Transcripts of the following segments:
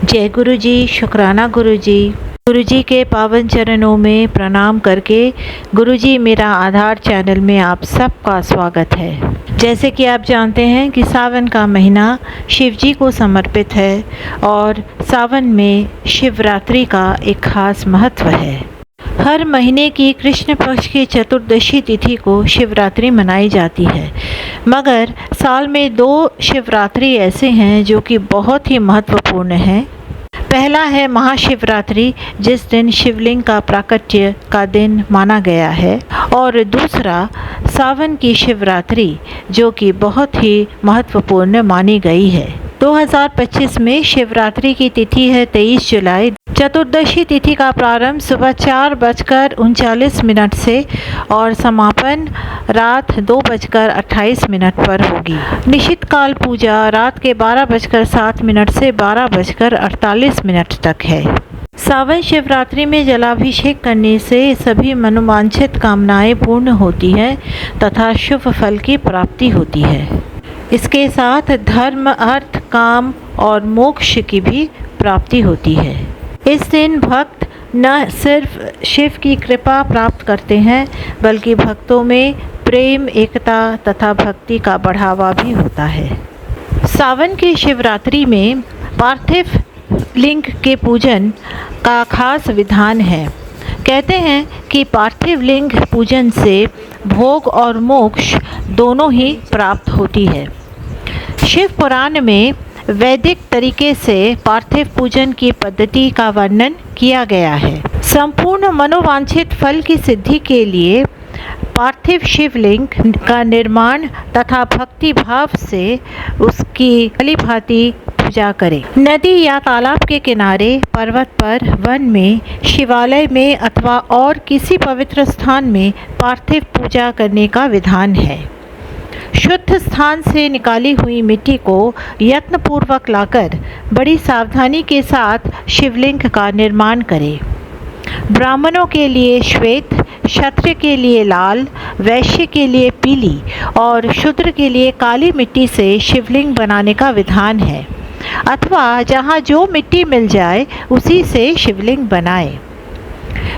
जय गुरु जी, शुक्राना गुरु जी। गुरु जी के पावन चरणों में प्रणाम करके गुरु जी मेरा आधार चैनल में आप सबका स्वागत है। जैसे कि आप जानते हैं कि सावन का महीना शिव जी को समर्पित है और सावन में शिवरात्रि का एक खास महत्व है। हर महीने की कृष्ण पक्ष की चतुर्दशी तिथि को शिवरात्रि मनाई जाती है, मगर साल में 2 शिवरात्रि ऐसे हैं जो कि बहुत ही महत्वपूर्ण हैं। पहला है महाशिवरात्रि, जिस दिन शिवलिंग का प्राकट्य का दिन माना गया है, और दूसरा सावन की शिवरात्रि जो कि बहुत ही महत्वपूर्ण मानी गई है। 2025 में शिवरात्रि की तिथि है 23 जुलाई। चतुर्दशी तिथि का प्रारंभ सुबह 4:39 से और समापन रात 2:28 पर होगी। निशित काल पूजा रात के 12:07 से 12:48 तक है। सावन शिवरात्रि में जलाभिषेक करने से सभी मनोवांछित कामनाएं पूर्ण होती हैं तथा शुभ फल की प्राप्ति होती है। इसके साथ धर्म, अर्थ, काम और मोक्ष की भी प्राप्ति होती है। इस दिन भक्त न सिर्फ शिव की कृपा प्राप्त करते हैं, बल्कि भक्तों में प्रेम, एकता तथा भक्ति का बढ़ावा भी होता है। सावन की शिवरात्रि में पार्थिव लिंग के पूजन का खास विधान है। कहते हैं कि पार्थिव लिंग पूजन से भोग और मोक्ष दोनों ही प्राप्त होती है। शिव पुराण में वैदिक तरीके से पार्थिव पूजन की पद्धति का वर्णन किया गया है। संपूर्ण मनोवांछित फल की सिद्धि के लिए पार्थिव शिवलिंग का निर्माण तथा भक्ति भाव से उसकी भली-भांति पूजा करें। नदी या तालाब के किनारे, पर्वत पर, वन में, शिवालय में अथवा और किसी पवित्र स्थान में पार्थिव पूजा करने का विधान है। शुद्ध स्थान से निकाली हुई मिट्टी को यत्नपूर्वक लाकर बड़ी सावधानी के साथ शिवलिंग का निर्माण करें। ब्राह्मणों के लिए श्वेत, क्षत्रिय के लिए लाल, वैश्य के लिए पीली और शूद्र के लिए काली मिट्टी से शिवलिंग बनाने का विधान है, अथवा जहाँ जो मिट्टी मिल जाए उसी से शिवलिंग बनाएं।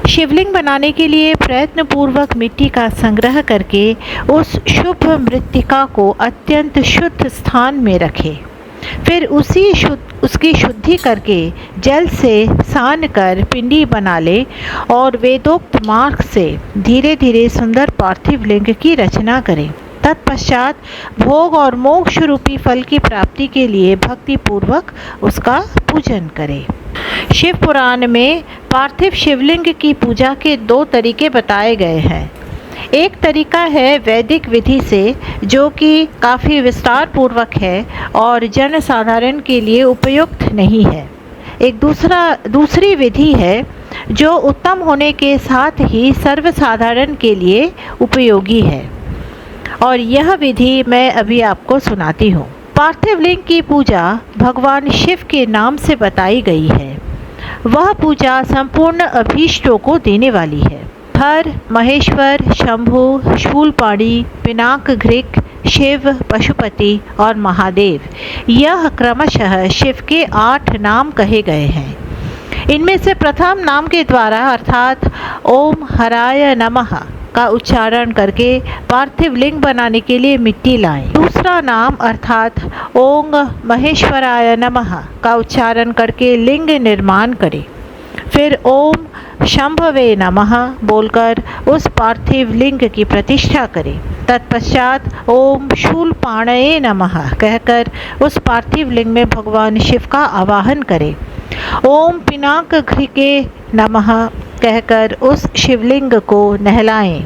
शिवलिंग बनाने के लिए प्रयत्नपूर्वक मिट्टी का संग्रह करके उस शुभ मृत्तिका को अत्यंत शुद्ध स्थान में रखें। फिर उसकी शुद्धि करके जल से सान कर पिंडी बना ले और वेदोक्त मार्ग से धीरे धीरे सुंदर पार्थिव लिंग की रचना करें। तत्पश्चात भोग और मोक्ष रूपी फल की प्राप्ति के लिए भक्ति पूर्वक उसका पूजन करें। शिव पुराण में पार्थिव शिवलिंग की पूजा के 2 तरीके बताए गए हैं। एक तरीका है वैदिक विधि से, जो कि काफ़ी विस्तार पूर्वक है और जन साधारण के लिए उपयुक्त नहीं है। एक दूसरी विधि है जो उत्तम होने के साथ ही सर्वसाधारण के लिए उपयोगी है, और यह विधि मैं अभी आपको सुनाती हूँ। पार्थिव लिंग की पूजा भगवान शिव के नाम से बताई गई है। वह पूजा संपूर्ण अभीष्टों को देने वाली है। हर, महेश्वर, शंभु, शूलपाणी, पिनाकघ्रिक, शिव, पशुपति और महादेव, यह क्रमशः शिव के 8 नाम कहे गए हैं। इनमें से प्रथम नाम के द्वारा अर्थात ओम हराय नमः का उच्चारण करके पार्थिव लिंग बनाने के लिए मिट्टी लाएं। दूसरा नाम अर्थात ओम महेश्वराय नमः का उच्चारण करके लिंग निर्माण करें। फिर ओम शंभवे नमः बोलकर उस पार्थिव लिंग की प्रतिष्ठा करें। तत्पश्चात ओम शूलपाणये नमः कहकर उस पार्थिव लिंग में भगवान शिव का आवाहन करें। ओम पिनाकघ्रिके नमः कहकर उस शिवलिंग को नहलाएं।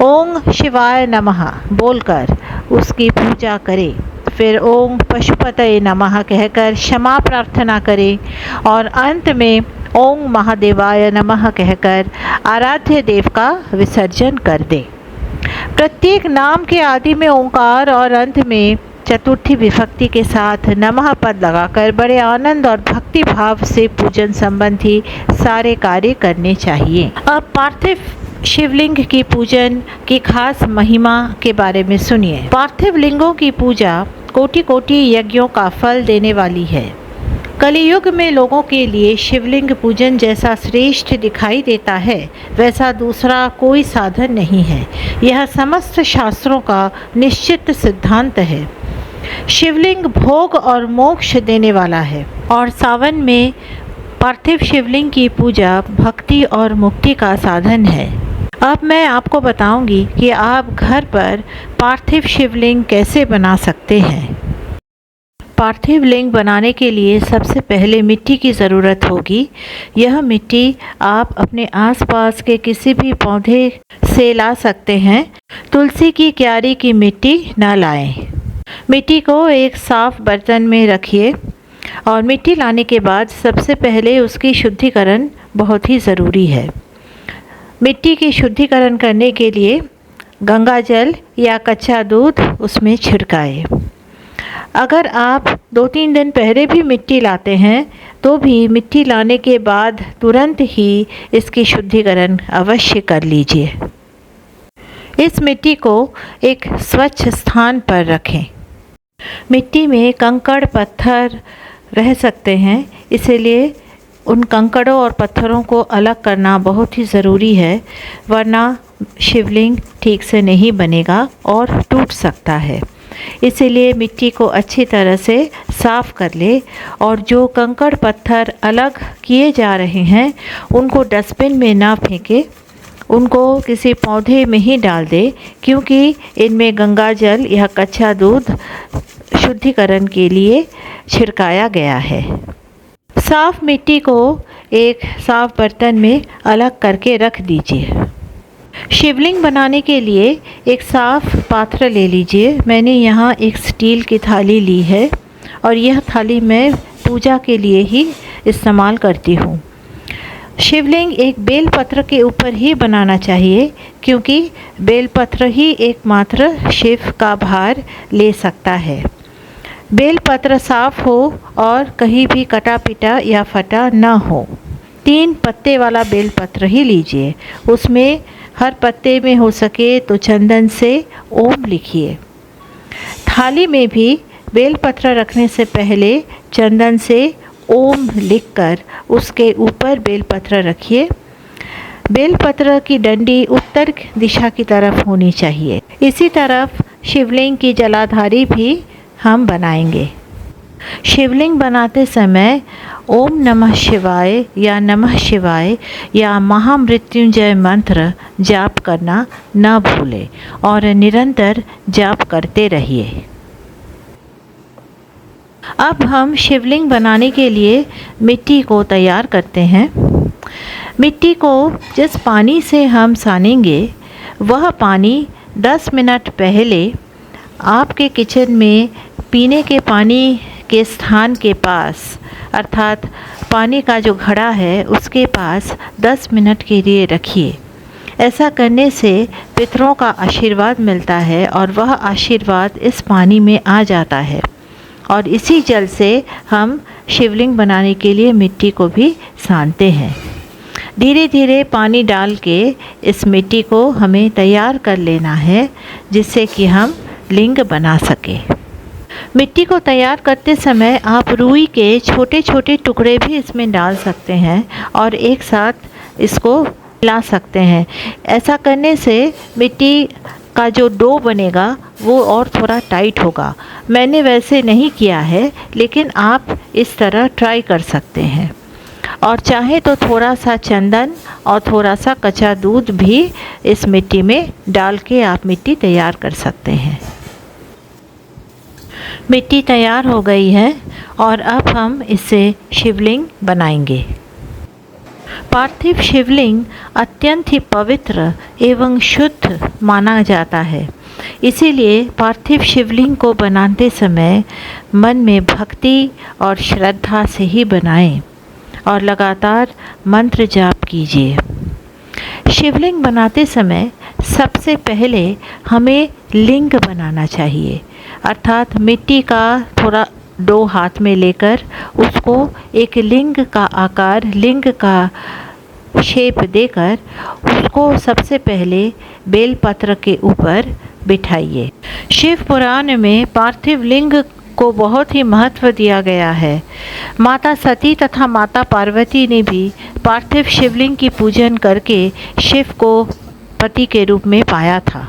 ओम शिवाय नमः बोलकर उसकी पूजा करें। फिर ओम पशुपतये नमः कहकर क्षमा प्रार्थना करें और अंत में ओम महादेवाय नमः कहकर आराध्य देव का विसर्जन कर दें। प्रत्येक नाम के आदि में ओंकार और अंत में चतुर्थी विभक्ति के साथ नमः पद लगाकर बड़े आनंद और भक्ति भाव से पूजन संबंधी सारे कार्य करने चाहिए। अब पार्थिव शिवलिंग की पूजन की खास महिमा के बारे में सुनिए। पार्थिव लिंगों की पूजा कोटि कोटि यज्ञों का फल देने वाली है। कलियुग में लोगों के लिए शिवलिंग पूजन जैसा श्रेष्ठ दिखाई देता है, वैसा दूसरा कोई साधन नहीं है। यह समस्त शास्त्रों का निश्चित सिद्धांत है। शिवलिंग भोग और मोक्ष देने वाला है और सावन में पार्थिव शिवलिंग की पूजा भक्ति और मुक्ति का साधन है। अब मैं आपको बताऊंगी कि आप घर पर पार्थिव शिवलिंग कैसे बना सकते हैं। पार्थिव लिंग बनाने के लिए सबसे पहले मिट्टी की ज़रूरत होगी। यह मिट्टी आप अपने आसपास के किसी भी पौधे से ला सकते हैं। तुलसी की क्यारी की मिट्टी न लाएं। मिट्टी को एक साफ बर्तन में रखिए और मिट्टी लाने के बाद सबसे पहले उसकी शुद्धिकरण बहुत ही ज़रूरी है। मिट्टी की शुद्धिकरण करने के लिए गंगा जल या कच्चा दूध उसमें छिड़काएं। अगर आप 2-3 दिन पहले भी मिट्टी लाते हैं तो भी मिट्टी लाने के बाद तुरंत ही इसकी शुद्धिकरण अवश्य कर लीजिए। इस मिट्टी को एक स्वच्छ स्थान पर रखें। मिट्टी में कंकड़ पत्थर रह सकते हैं, इसलिए उन कंकड़ों और पत्थरों को अलग करना बहुत ही ज़रूरी है, वरना शिवलिंग ठीक से नहीं बनेगा और टूट सकता है। इसीलिए मिट्टी को अच्छी तरह से साफ़ कर ले और जो कंकड़ पत्थर अलग किए जा रहे हैं उनको डस्टबिन में ना फेंके, उनको किसी पौधे में ही डाल दे, क्योंकि इनमें गंगा जल या कच्चा दूध शुद्धिकरण के लिए छिड़काया गया है। साफ़ मिट्टी को एक साफ़ बर्तन में अलग करके रख दीजिए। शिवलिंग बनाने के लिए एक साफ़ पात्र ले लीजिए। मैंने यहाँ एक स्टील की थाली ली है और यह थाली मैं पूजा के लिए ही इस्तेमाल करती हूँ। शिवलिंग एक बेलपत्र के ऊपर ही बनाना चाहिए, क्योंकि बेलपत्र ही एकमात्र शिव का भार ले सकता है। बेलपत्र साफ़ हो और कहीं भी कटा पिटा या फटा न हो। 3 पत्ते वाला बेलपत्र ही लीजिए। उसमें हर पत्ते में हो सके तो चंदन से ओम लिखिए। थाली में भी बेलपत्र रखने से पहले चंदन से ओम लिखकर उसके ऊपर बेलपत्र रखिए। बेलपत्र की डंडी उत्तर दिशा की तरफ होनी चाहिए। इसी तरफ शिवलिंग की जलाधारी भी हम बनाएंगे। शिवलिंग बनाते समय ओम नमः शिवाय या नमः शिवाय या महामृत्युंजय मंत्र जाप करना न भूलें और निरंतर जाप करते रहिए। अब हम शिवलिंग बनाने के लिए मिट्टी को तैयार करते हैं। मिट्टी को जिस पानी से हम सानेंगे वह पानी 10 मिनट पहले आपके किचन में पीने के पानी के स्थान के पास, अर्थात पानी का जो घड़ा है उसके पास 10 मिनट के लिए रखिए। ऐसा करने से पितरों का आशीर्वाद मिलता है और वह आशीर्वाद इस पानी में आ जाता है और इसी जल से हम शिवलिंग बनाने के लिए मिट्टी को भी सानते हैं। धीरे धीरे पानी डाल के इस मिट्टी को हमें तैयार कर लेना है, जिससे कि हम लिंग बना सके। मिट्टी को तैयार करते समय आप रुई के छोटे छोटे टुकड़े भी इसमें डाल सकते हैं और एक साथ इसको मिला सकते हैं। ऐसा करने से मिट्टी का जो डो बनेगा वो और थोड़ा टाइट होगा। मैंने वैसे नहीं किया है, लेकिन आप इस तरह ट्राई कर सकते हैं। और चाहे तो थोड़ा सा चंदन और थोड़ा सा कच्चा दूध भी इस मिट्टी में डाल के आप मिट्टी तैयार कर सकते हैं। मिट्टी तैयार हो गई है और अब हम इससे शिवलिंग बनाएंगे। पार्थिव शिवलिंग अत्यंत ही पवित्र एवं शुद्ध माना जाता है। इसीलिए पार्थिव शिवलिंग को बनाते समय मन में भक्ति और श्रद्धा से ही बनाएं और लगातार मंत्र जाप कीजिए। शिवलिंग बनाते समय सबसे पहले हमें लिंग बनाना चाहिए, अर्थात मिट्टी का थोड़ा डो हाथ में लेकर उसको एक लिंग का आकार, लिंग का शेप देकर उसको सबसे पहले बेलपत्र के ऊपर बिठाइए। शिव पुराण में पार्थिव लिंग को बहुत ही महत्व दिया गया है। माता सती तथा माता पार्वती ने भी पार्थिव शिवलिंग की पूजन करके शिव को पति के रूप में पाया था।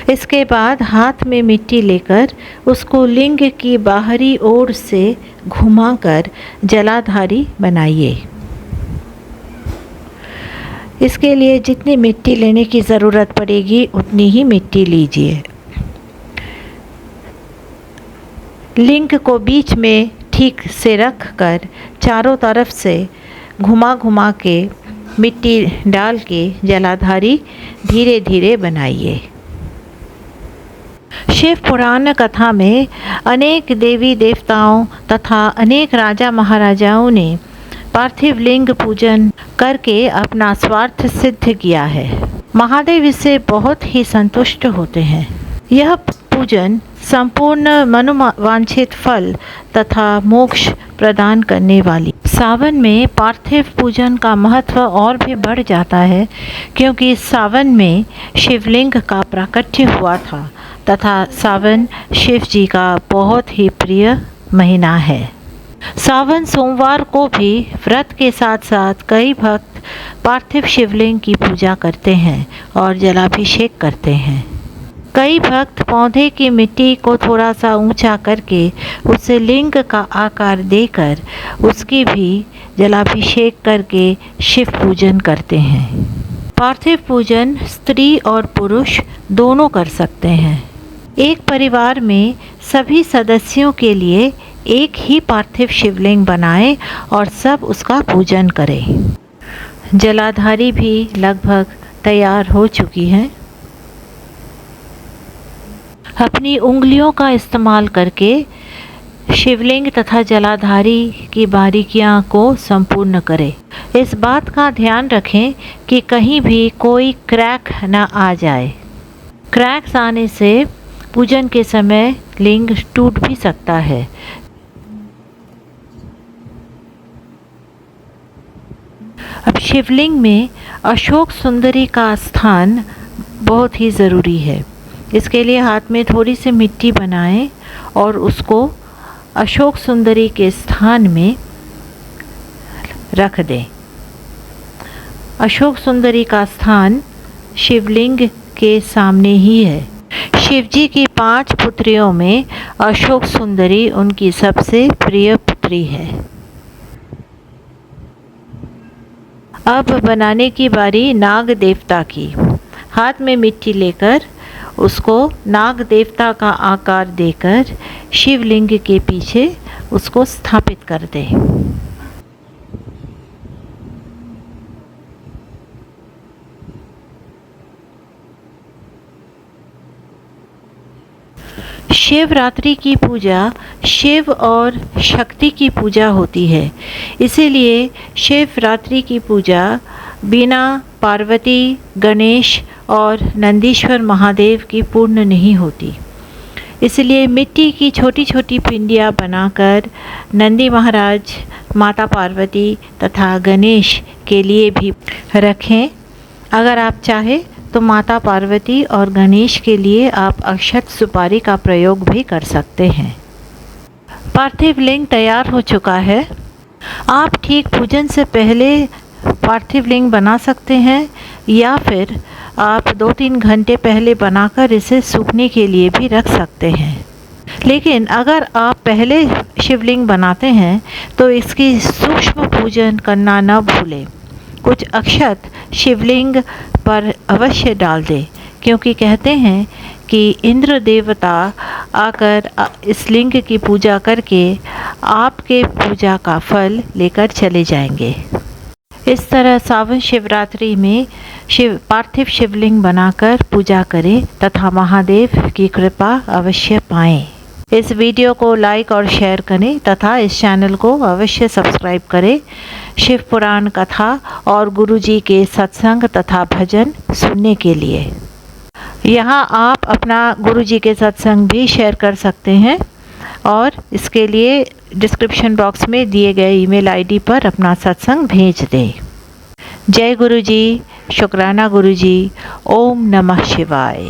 इसके बाद हाथ में मिट्टी लेकर उसको लिंग की बाहरी ओर से घुमाकर जलाधारी बनाइए। इसके लिए जितनी मिट्टी लेने की ज़रूरत पड़ेगी उतनी ही मिट्टी लीजिए। लिंग को बीच में ठीक से रख कर चारों तरफ से घुमा घुमा के मिट्टी डाल के जलाधारी धीरे धीरे बनाइए। शिव पुराण कथा में अनेक देवी देवताओं तथा अनेक राजा महाराजाओं ने पार्थिव लिंग पूजन करके अपना स्वार्थ सिद्ध किया है। महादेव इससे बहुत ही संतुष्ट होते हैं। यह पूजन संपूर्ण मनोवांछित फल तथा मोक्ष प्रदान करने वाली। सावन में पार्थिव पूजन का महत्व और भी बढ़ जाता है, क्योंकि सावन में शिवलिंग का प्राकट्य हुआ था तथा सावन शिव जी का बहुत ही प्रिय महीना है। सावन सोमवार को भी व्रत के साथ साथ कई भक्त पार्थिव शिवलिंग की पूजा करते हैं और जलाभिषेक करते हैं। कई भक्त पौधे की मिट्टी को थोड़ा सा ऊंचा करके उसे लिंग का आकार देकर उसकी भी जलाभिषेक करके शिव पूजन करते हैं। पार्थिव पूजन स्त्री और पुरुष दोनों कर सकते हैं। एक परिवार में सभी सदस्यों के लिए एक ही पार्थिव शिवलिंग बनाएं और सब उसका पूजन करें। जलाधारी भी लगभग तैयार हो चुकी है। अपनी उंगलियों का इस्तेमाल करके शिवलिंग तथा जलाधारी की बारीकियां को संपूर्ण करें। इस बात का ध्यान रखें कि कहीं भी कोई क्रैक न आ जाए। क्रैक्स आने से पूजन के समय लिंग टूट भी सकता है। अब शिवलिंग में अशोक सुंदरी का स्थान बहुत ही ज़रूरी है। इसके लिए हाथ में थोड़ी सी मिट्टी बनाएं और उसको अशोक सुंदरी के स्थान में रख दें। अशोक सुंदरी का स्थान शिवलिंग के सामने ही है। शिवजी की 5 पुत्रियों में अशोक सुंदरी उनकी सबसे प्रिय पुत्री है। अब बनाने की बारी नाग देवता की। हाथ में मिट्टी लेकर उसको नाग देवता का आकार देकर शिवलिंग के पीछे उसको स्थापित कर दें। शिवरात्रि की पूजा शिव और शक्ति की पूजा होती है। इसीलिए शिवरात्रि की पूजा बिना पार्वती, गणेश और नंदीश्वर महादेव की पूर्ण नहीं होती। इसलिए मिट्टी की छोटी छोटी पिंडियाँ बनाकर नंदी महाराज, माता पार्वती तथा गणेश के लिए भी रखें। अगर आप चाहें तो माता पार्वती और गणेश के लिए आप अक्षत सुपारी का प्रयोग भी कर सकते हैं। पार्थिव लिंग तैयार हो चुका है। आप ठीक पूजन से पहले पार्थिव लिंग बना सकते हैं या फिर आप 2-3 घंटे पहले बनाकर इसे सूखने के लिए भी रख सकते हैं। लेकिन अगर आप पहले शिवलिंग बनाते हैं तो इसकी सूक्ष्म पूजन करना न भूलें। कुछ अक्षत शिवलिंग पर अवश्य डाल दें, क्योंकि कहते हैं कि इंद्र देवता आकर इस लिंग की पूजा करके आपके पूजा का फल लेकर चले जाएंगे। इस तरह सावन शिवरात्रि में पार्थिव शिवलिंग बनाकर पूजा करें तथा महादेव की कृपा अवश्य पाएं। इस वीडियो को लाइक और शेयर करें तथा इस चैनल को अवश्य सब्सक्राइब करें। शिव पुराण कथा और गुरुजी के सत्संग तथा भजन सुनने के लिए। यहाँ आप अपना गुरुजी के सत्संग भी शेयर कर सकते हैं और इसके लिए डिस्क्रिप्शन बॉक्स में दिए गए ईमेल आईडी पर अपना सत्संग भेज दें। जय गुरुजी, शुक्राना गुरुजी, ओम नमः शिवाय।